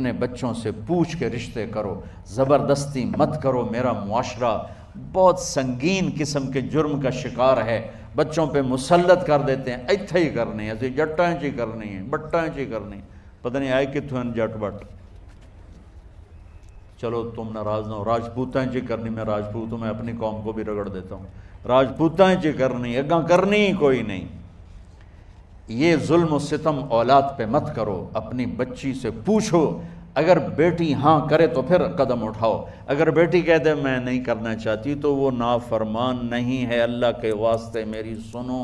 اپنے بچوں سے پوچھ کے رشتے کرو، زبردستی مت کرو۔ میرا معاشرہ بہت سنگین قسم کے جرم کا شکار ہے، بچوں پہ مسلط کر دیتے ہیں، ایتھے ہی کرنی ہے، جٹاں چی کرنی ہے، بٹاں چی کرنی، پتہ نہیں آئے کتوں جٹ بٹ۔ چلو تم ناراض نہ ہو، راجپوتاں چی کرنی، میں راجپوت ہوں، میں اپنی قوم کو بھی رگڑ دیتا ہوں، راجپوتاں چی کرنی، اگاں کرنی ہی کوئی نہیں۔ یہ ظلم و ستم اولاد پہ مت کرو، اپنی بچی سے پوچھو، اگر بیٹی ہاں کرے تو پھر قدم اٹھاؤ، اگر بیٹی کہہ دے میں نہیں کرنا چاہتی تو وہ نافرمان نہیں ہے، اللہ کے واسطے میری سنو۔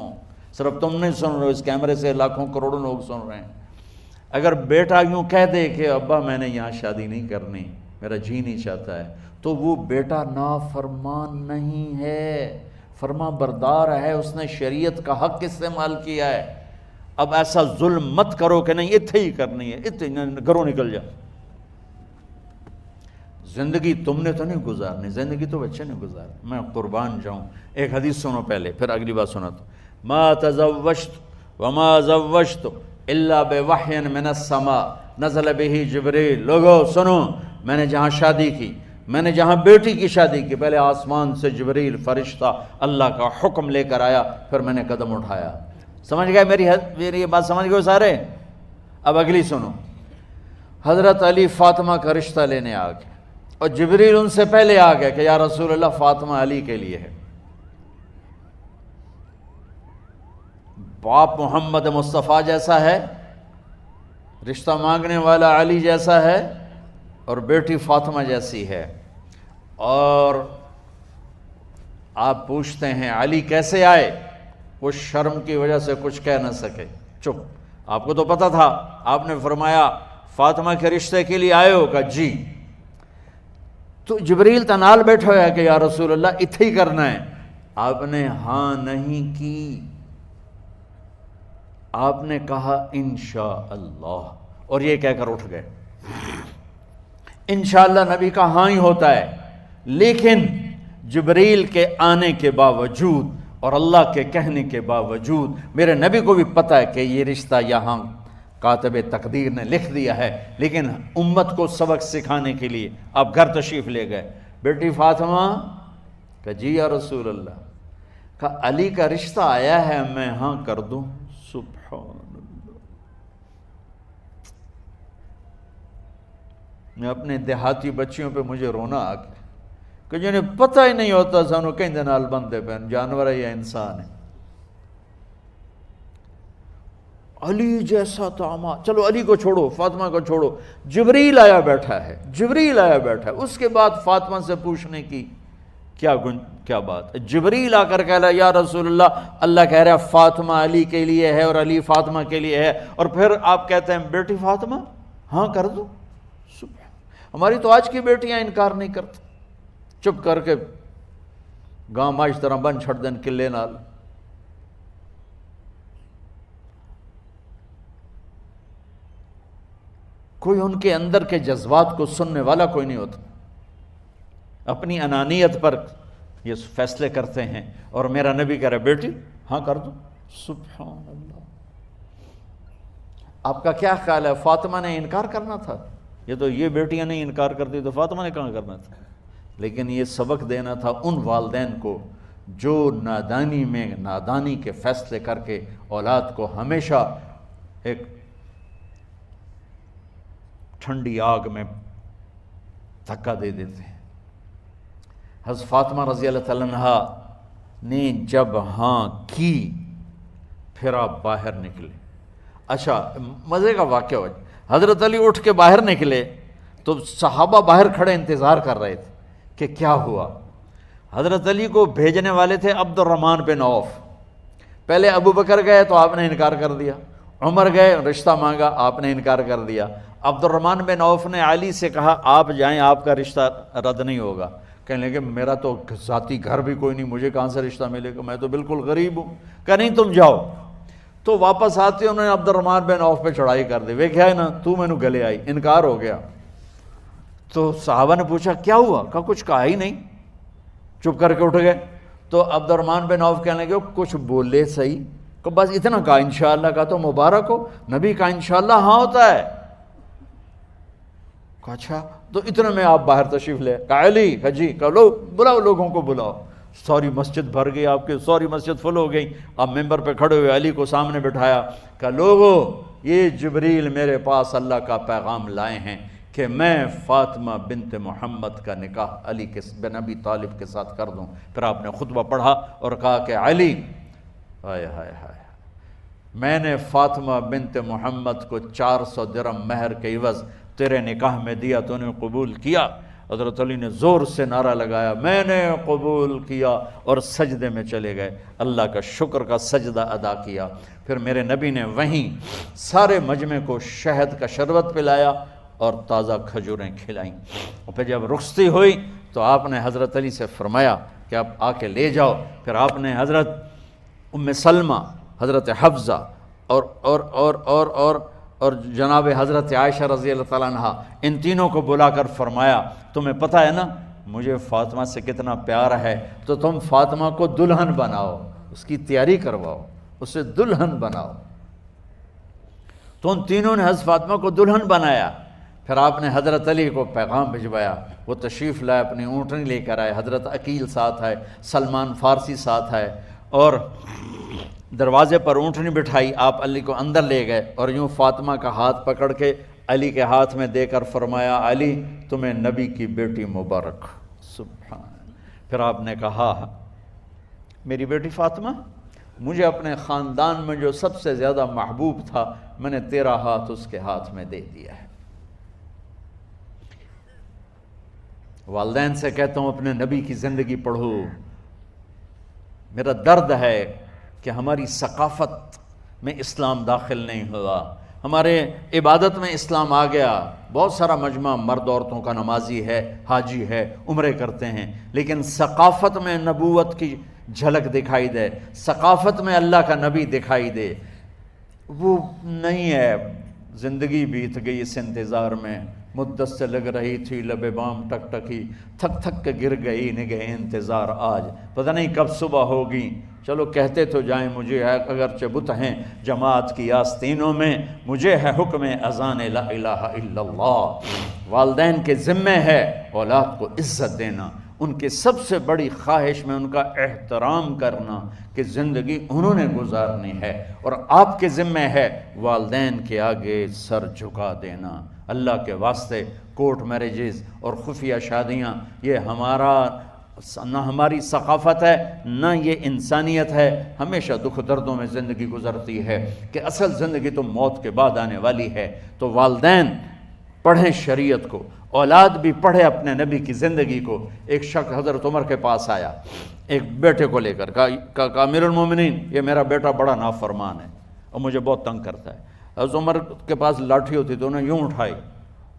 صرف تم نہیں سن رہے ہو، اس کیمرے سے لاکھوں کروڑوں لوگ سن رہے ہیں۔ اگر بیٹا یوں کہہ دے کہ ابا میں نے یہاں شادی نہیں کرنی، میرا جی نہیں چاہتا ہے، تو وہ بیٹا نافرمان نہیں ہے، فرما بردار ہے، اس نے شریعت کا حق استعمال کیا ہے۔ اب ایسا ظلم مت کرو کہ نہیں اتھے ہی کرنی ہے، اتھے گھروں نکل جا۔ زندگی تم نے تو نہیں گزارنی، زندگی تو بچے نے گزارنی۔ میں قربان جاؤں، ایک حدیث سنو پہلے، پھر اگلی بات سناتا ہوں۔ ما تزوجت وما زوجت الا بوحی من السماء نزل به جبریل۔ لوگو سنو، میں نے جہاں شادی کی، میں نے جہاں بیٹی کی شادی کی، پہلے آسمان سے جبریل فرشتہ اللہ کا حکم لے کر آیا، پھر میں نے قدم اٹھایا۔ سمجھ گئے میری یہ بات؟ سمجھ گئے سارے؟ اب اگلی سنو۔ حضرت علی فاطمہ کا رشتہ لینے آ گئے، اور جبریل ان سے پہلے آ گئے کہ یا رسول اللہ فاطمہ علی کے لیے ہے۔ باپ محمد مصطفیٰ جیسا ہے، رشتہ مانگنے والا علی جیسا ہے، اور بیٹی فاطمہ جیسی ہے۔ اور آپ پوچھتے ہیں علی کیسے آئے؟ وہ شرم کی وجہ سے کچھ کہہ نہ سکے، چپ۔ آپ کو تو پتہ تھا، آپ نے فرمایا فاطمہ کے رشتے کے لیے آئے ہو؟ کہا جی۔ تو جبریل تنال بیٹھا ہوا ہے کہ یا رسول اللہ اتھے ہی کرنا ہے۔ آپ نے ہاں نہیں کی، آپ نے کہا انشاءاللہ، اور یہ کہہ کر اٹھ گئے۔ انشاءاللہ نبی کا ہاں ہی ہوتا ہے، لیکن جبریل کے آنے کے باوجود اور اللہ کے کہنے کے باوجود میرے نبی کو بھی پتہ ہے کہ یہ رشتہ یہاں کاتب تقدیر نے لکھ دیا ہے، لیکن امت کو سبق سکھانے کے لیے آپ گھر تشریف لے گئے۔ بیٹی فاطمہ کہ جی یا رسول اللہ، کہ علی کا رشتہ آیا ہے، میں ہاں کر دوں؟ سبحان اللہ۔ میں اپنے دیہاتی بچیوں پہ مجھے رونا آ گیا کہ جنہیں پتہ ہی نہیں ہوتا سانو کہیں دے نال بندے پہ جانور ہے یا انسان ہے۔ علی جیسا داماد، چلو علی کو چھوڑو، فاطمہ کو چھوڑو، جبریل آیا بیٹھا ہے، جبریل آیا بیٹھا ہے۔ اس کے بعد فاطمہ سے پوچھنے کی کیا بات؟ جبریل آ کر کہہ رہا یا رسول اللہ، اللہ کہہ رہا فاطمہ علی کے لیے ہے اور علی فاطمہ کے لیے ہے، اور پھر آپ کہتے ہیں بیٹی فاطمہ ہاں کر دو؟ ہماری تو آج کی بیٹیاں انکار نہیں کرتی، چپ کر کے گاں ماں اس طرح بن چھڑ دین قلعے نال۔ کوئی ان کے اندر کے جذبات کو سننے والا کوئی نہیں ہوتا، اپنی انانیت پر یہ فیصلے کرتے ہیں، اور میرا نبی کہہ رہا بیٹی ہاں کر دو۔ سبحان اللہ۔ آپ کا کیا خیال ہے، فاطمہ نے انکار کرنا تھا؟ یہ تو یہ بیٹیاں نہیں انکار کرتی تو فاطمہ نے کہاں کرنا تھا؟ لیکن یہ سبق دینا تھا ان والدین کو جو نادانی میں نادانی کے فیصلے کر کے اولاد کو ہمیشہ ایک ٹھنڈی آگ میں دھکا دے دیتے ہیں۔ حضرت فاطمہ رضی اللہ تعالیٰ عنہا نے جب ہاں کی، پھر آپ باہر نکلے۔ اچھا مزے کا واقعہ ہو، حضرت علی اٹھ کے باہر نکلے تو صحابہ باہر کھڑے انتظار کر رہے تھے کہ کیا ہوا۔ حضرت علی کو بھیجنے والے تھے عبد الرحمن بن عوف۔ پہلے ابو بکر گئے تو آپ نے انکار کر دیا، عمر گئے رشتہ مانگا، آپ نے انکار کر دیا۔ عبد الرحمن بن عوف نے علی سے کہا آپ جائیں، آپ کا رشتہ رد نہیں ہوگا۔ کہنے لگے میرا تو ذاتی گھر بھی کوئی نہیں، مجھے کہاں سے رشتہ ملے گا، میں تو بالکل غریب ہوں۔ کہا نہیں تم جاؤ۔ تو واپس آتے انہوں نے عبد الرحمن بن عوف پہ چڑھائی کر دی، ویکھیا ہے نا تو میں نو گلے آئی، انکار ہو گیا۔ تو صحابہ نے پوچھا کیا ہوا؟ کہا کچھ کہا ہی نہیں، چپ کر کے اٹھ گئے۔ تو عبد الرحمن بن عوف کہنے لگے کچھ بولے صحیح، کہ بس اتنا کہا انشاءاللہ، کہا تو مبارک ہو، نبی کا انشاءاللہ ہاں ہوتا ہے۔ کہا اچھا تو اتنے میں آپ باہر تشریف لے. کہا علی جی لو بلاؤ, لوگوں کو بلاؤ. ساری مسجد بھر گئی, آپ کی ساری مسجد فل ہو گئی. آپ ممبر پہ کھڑے ہوئے علی کو سامنے بٹھایا. کہا لوگو یہ جبریل میرے پاس اللہ کا پیغام لائے ہیں کہ میں فاطمہ بنت محمد کا نکاح علی بن ابی طالب کے ساتھ کر دوں. پھر آپ نے خطبہ پڑھا اور کہا کہ علی ہائے ہائے ہائے, میں نے فاطمہ بنت محمد کو 400 درہم مہر کے عوض تیرے نکاح میں دیا, تو نے قبول کیا؟ حضرت علی نے زور سے نعرہ لگایا میں نے قبول کیا, اور سجدے میں چلے گئے. اللہ کا شکر کا سجدہ ادا کیا. پھر میرے نبی نے وہیں سارے مجمع کو شہد کا شربت پلایا اور تازہ کھجوریں کھلائیں. اور پھر جب رخصتی ہوئی تو آپ نے حضرت علی سے فرمایا کہ آپ آ کے لے جاؤ. پھر آپ نے حضرت ام سلمہ, حضرت حفصہ اور جناب حضرت عائشہ رضی اللہ تعالیٰ عنہ, ان تینوں کو بلا کر فرمایا تمہیں پتہ ہے نا مجھے فاطمہ سے کتنا پیار ہے, تو تم فاطمہ کو دلہن بناؤ, اس کی تیاری کرواؤ, اسے دلہن بناؤ. تو ان تینوں نے حضرت فاطمہ کو دلہن بنایا. پھر آپ نے حضرت علی کو پیغام بھجوایا, وہ تشریف لائے, اپنی اونٹنی لے کر آئے. حضرت عقیل ساتھ ہے, سلمان فارسی ساتھ ہے, اور دروازے پر اونٹنی بٹھائی. آپ علی کو اندر لے گئے اور یوں فاطمہ کا ہاتھ پکڑ کے علی کے ہاتھ میں دے کر فرمایا علی تمہیں نبی کی بیٹی مبارک. سبحان. پھر آپ نے کہا میری بیٹی فاطمہ, مجھے اپنے خاندان میں جو سب سے زیادہ محبوب تھا میں نے تیرا ہاتھ اس کے ہاتھ میں دے دیا ہے. والدین سے کہتا ہوں اپنے نبی کی زندگی پڑھو. میرا درد ہے کہ ہماری ثقافت میں اسلام داخل نہیں ہوا, ہمارے عبادت میں اسلام آ گیا. بہت سارا مجمع مرد عورتوں کا نمازی ہے, حاجی ہے, عمرے کرتے ہیں, لیکن ثقافت میں نبوت کی جھلک دکھائی دے, ثقافت میں اللہ کا نبی دکھائی دے, وہ نہیں ہے. زندگی بیت گئی اس انتظار میں, مدت سے لگ رہی تھی لب بام ٹک ٹکی, تھک تھک کے گر گئی نگہ انتظار آج, پتہ نہیں کب صبح ہوگی. چلو کہتے تو جائیں مجھے ہے اگرچہ بت ہیں جماعت کی آستینوں میں, مجھے ہے حکم اذان لا الہ الا اللہ. والدین کے ذمہ ہے اولاد کو عزت دینا, ان کے سب سے بڑی خواہش میں ان کا احترام کرنا کہ زندگی انہوں نے گزارنی ہے, اور آپ کے ذمہ ہے والدین کے آگے سر جھکا دینا. اللہ کے واسطے کورٹ میرجز اور خفیہ شادیاں یہ نہ ہماری ثقافت ہے نہ یہ انسانیت ہے. ہمیشہ دکھ دردوں میں زندگی گزرتی ہے کہ اصل زندگی تو موت کے بعد آنے والی ہے. تو والدین پڑھیں شریعت کو, اولاد بھی پڑھے اپنے نبی کی زندگی کو. ایک شخص حضرت عمر کے پاس آیا ایک بیٹے کو لے کر, کہا امیر المومنین یہ میرا بیٹا بڑا نافرمان ہے اور مجھے بہت تنگ کرتا ہے. حضرت عمر کے پاس لاٹھی ہوتی تو انہیں یوں اٹھائی,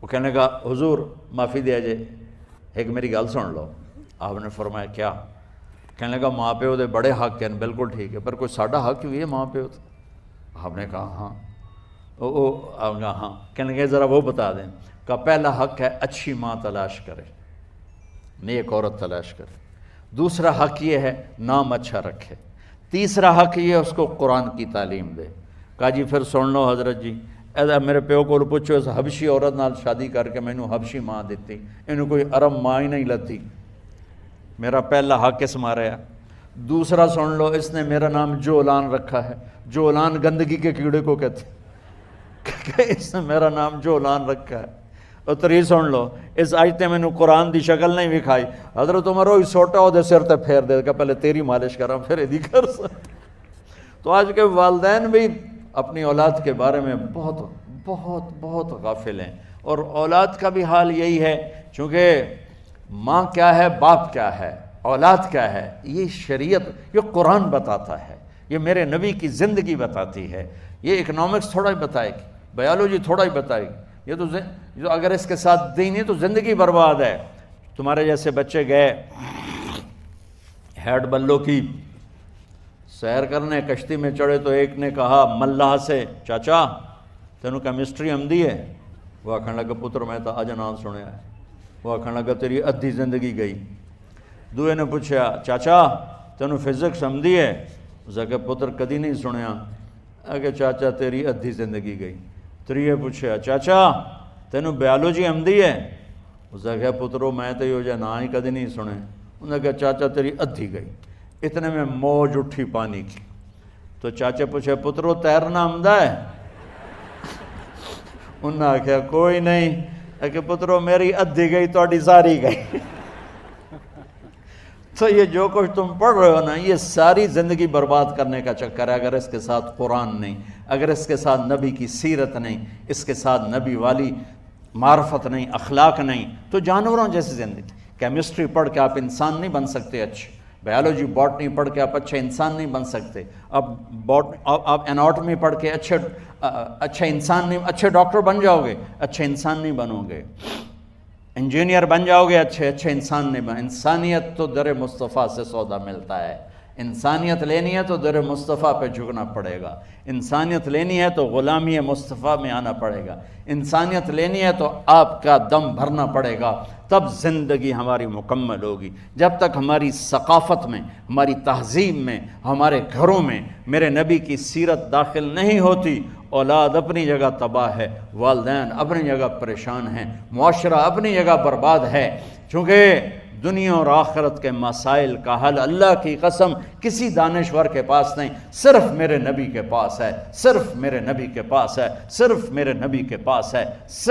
وہ کہنے لگا حضور معافی دیا جائے, ایک میری گل سن لو. آپ نے فرمایا کیا؟ کہنے لگا ماں پیو دے بڑے حق ہیں, بالکل ٹھیک ہے, پر کوئی ساڈا حق بھی ہے ماں پیو تے؟ آپ نے کہا ہاں. آپ نے کہا ہاں. کہنے لگے ذرا وہ بتا دیں. کہا پہلا حق ہے اچھی ماں تلاش کرے, نیک عورت تلاش کرے. دوسرا حق یہ ہے نام اچھا رکھے. تیسرا حق یہ ہے اس کو قرآن کی تعلیم دے. کہا جی پھر سن لو حضرت جی, میرے پیو کو پوچھو اس حبشی عورت نال شادی کر کے مینوں حبشی ماں دیتی, انہوں کوئی عرب ماں ہی نہیں لتی. میرا پہلا حق اس مارا ہے. دوسرا سن لو, اس نے میرا نام جولان رکھا ہے. جولان گندگی کے کیڑے کو کہتے کہ اس نے میرا نام جولان رکھا ہے. اور تری سن لو, اس آج تے مینوں قرآن دی شکل نہیں وکھائی. حضرت عمر ہوئی سوٹا وہ دے سر تے پھیر دے کہ پہلے تیری مالش کراں پھر ایدی کر سا. تو آج کے والدین بھی اپنی اولاد کے بارے میں بہت بہت بہت غافل ہیں, اور اولاد کا بھی حال یہی ہے. چونکہ ماں کیا ہے, باپ کیا ہے, اولاد کیا ہے, یہ شریعت, یہ قرآن بتاتا ہے, یہ میرے نبی کی زندگی بتاتی ہے. یہ اکنامکس تھوڑا ہی بتائے گی, بایولوجی تھوڑا ہی بتائے گی. یہ تو اگر اس کے ساتھ دین ہے تو زندگی برباد ہے. تمہارے جیسے بچے گئے ہیڈ بلو کی سیر کرنے, کشتی میں چڑھے تو ایک نے کہا ملاح سے چاچا تینوں کیمسٹری آمدی ہے؟ وہ آکھن لگا پتر میں تو اج نام سنیا ہے. وہ آکھن لگا تیری ادھی زندگی گئی. دوئے نے پوچھا چاچا تینوں فزکس آمدی ہے؟ اس نے کہا پتر کدی نہیں سنیا. کہ چاچا تیری ادھی زندگی گئی. تریے پوچھا چاچا تینوں بیالوجی آمدی ہے؟ اس نے کہا پترو میں تو یہ نا ہی کدی نہیں سنے۔ انہوں نے کہا چاچا تیری ادھی گئی۔ اتنے میں موج اٹھی پانی کی، تو چاچا پوچھے پترو تیرنا آمدہ ہے؟ انہوں نے کہا کوئی نہیں، کہ پترو میری ادھی گئی تو ساری گئی۔ تو یہ جو کچھ تم پڑھ رہے ہو نا، یہ ساری زندگی برباد کرنے کا چکر ہے اگر اس کے ساتھ قرآن نہیں، اگر اس کے ساتھ نبی کی سیرت نہیں، اس کے ساتھ نبی والی معرفت نہیں، اخلاق نہیں، تو جانوروں جیسی زندگی۔ کیمسٹری پڑھ کے آپ انسان نہیں بن سکتے اچھے، بایولوجی باٹنی پڑھ کے آپ اچھے انسان نہیں بن سکتے، آپ اناٹمی پڑھ کے اچھے انسان نہیں، اچھے ڈاکٹر بن جاؤ گے، اچھے انسان نہیں بنو گے، انجینئر بن جاؤ گے، اچھے انسان نہیں بن۔ انسانیت تو در مصطفیٰ سے سودا ملتا ہے، انسانیت لینی ہے تو در مصطفیٰ پہ جھکنا پڑے گا، انسانیت لینی ہے تو غلامی مصطفیٰ میں آنا پڑے گا، انسانیت لینی ہے تو آپ کا دم بھرنا پڑے گا، تب زندگی ہماری مکمل ہوگی۔ جب تک ہماری ثقافت میں، ہماری تہذیب میں، ہمارے گھروں میں میرے نبی کی سیرت داخل نہیں ہوتی، اولاد اپنی جگہ تباہ ہے، والدین اپنی جگہ پریشان ہیں، معاشرہ اپنی جگہ برباد ہے، چونکہ دنیا اور آخرت کے مسائل کا حل اللہ کی قسم کسی دانشور کے پاس نہیں، صرف میرے نبی کے پاس ہے، صرف میرے نبی کے پاس ہے، صرف میرے نبی کے پاس ہے۔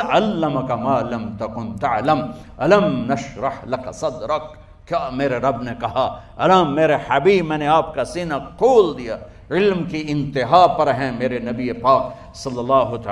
علمک ما لم تکن تعلم الم نشرح لک صدرک، کیا میرے رب نے کہا، الم میرے حبیب میں نے آپ کا سینہ کھول دیا۔ علم کی انتہا پر ہیں میرے نبی پاک صلی اللہ تعالی